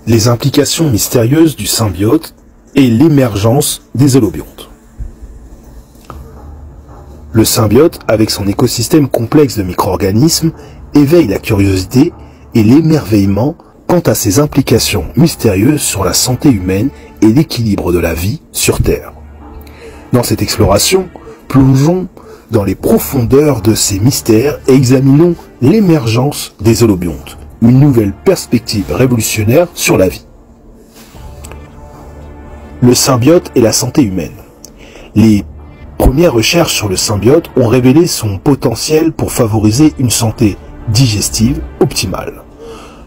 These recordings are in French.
Les implications mystérieuses du symbiote et l'émergence des holobiontes. Le symbiote, avec son écosystème complexe de micro-organismes, éveille la curiosité et l'émerveillement quant à ses implications mystérieuses sur la santé humaine et l'équilibre de la vie sur Terre. Dans cette exploration, plongeons dans les profondeurs de ces mystères et examinons l'émergence des holobiontes, une nouvelle perspective révolutionnaire sur la vie. Le symbiote et la santé humaine. Les premières recherches sur le symbiote ont révélé son potentiel pour favoriser une santé digestive optimale,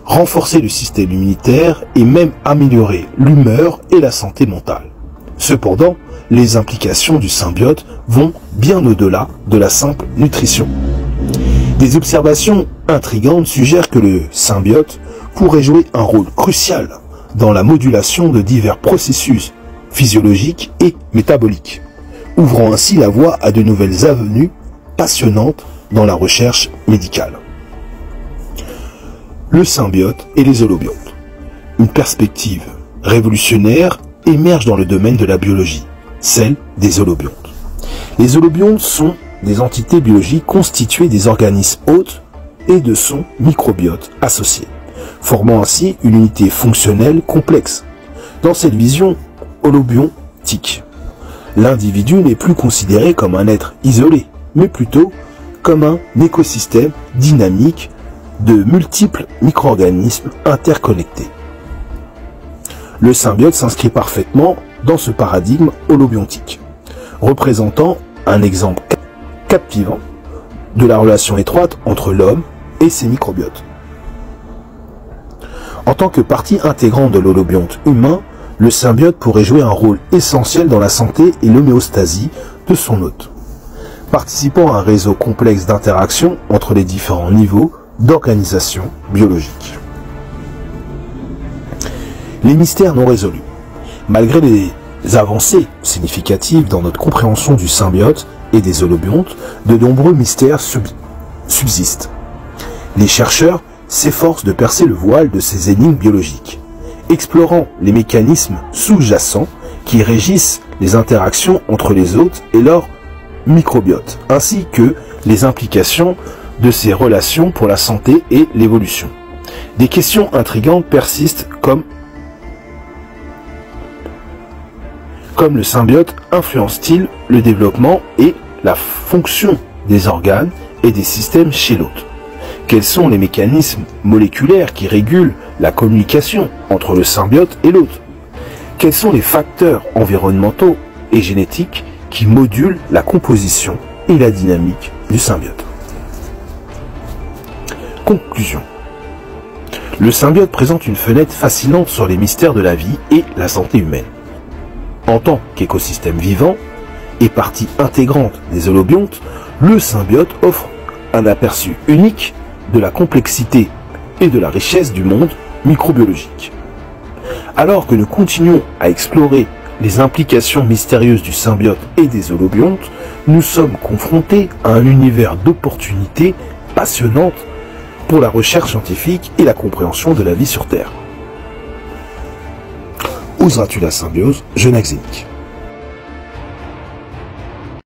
renforcer le système immunitaire et même améliorer l'humeur et la santé mentale. Cependant, les implications du symbiote vont bien au-delà de la simple nutrition. Des observations intrigantes suggèrent que le symbiote pourrait jouer un rôle crucial dans la modulation de divers processus physiologiques et métaboliques, ouvrant ainsi la voie à de nouvelles avenues passionnantes dans la recherche médicale. Le symbiote et les holobiontes. Une perspective révolutionnaire émerge dans le domaine de la biologie, celle des holobiontes. Les holobiontes sont des entités biologiques constituées des organismes hôtes et de son microbiote associé, formant ainsi une unité fonctionnelle complexe. Dans cette vision holobiontique, l'individu n'est plus considéré comme un être isolé, mais plutôt comme un écosystème dynamique de multiples micro-organismes interconnectés. Le symbiote s'inscrit parfaitement dans ce paradigme holobiontique, représentant un exemple captivant de la relation étroite entre l'homme et ses microbiotes. En tant que partie intégrante de l'holobionte humain, le symbiote pourrait jouer un rôle essentiel dans la santé et l'homéostasie de son hôte, participant à un réseau complexe d'interactions entre les différents niveaux d'organisation biologique. Les mystères non résolus. Malgré les avancées significatives dans notre compréhension du symbiote et des holobiontes, de nombreux mystères subsistent. Les chercheurs s'efforcent de percer le voile de ces énigmes biologiques, explorant les mécanismes sous-jacents qui régissent les interactions entre les hôtes et leur microbiote, ainsi que les implications de ces relations pour la santé et l'évolution. Des questions intrigantes persistent comme le symbiote influence-t-il le développement et la fonction des organes et des systèmes chez l'hôte? Quels sont les mécanismes moléculaires qui régulent la communication entre le symbiote et l'hôte? Quels sont les facteurs environnementaux et génétiques qui modulent la composition et la dynamique du symbiote? Conclusion. Le symbiote présente une fenêtre fascinante sur les mystères de la vie et la santé humaine. En tant qu'écosystème vivant et partie intégrante des holobiontes, le symbiote offre un aperçu unique de la complexité et de la richesse du monde microbiologique. Alors que nous continuons à explorer les implications mystérieuses du symbiote et des holobiontes, nous sommes confrontés à un univers d'opportunités passionnantes pour la recherche scientifique et la compréhension de la vie sur Terre. Oseras-tu la symbiose? Jeune Axénique.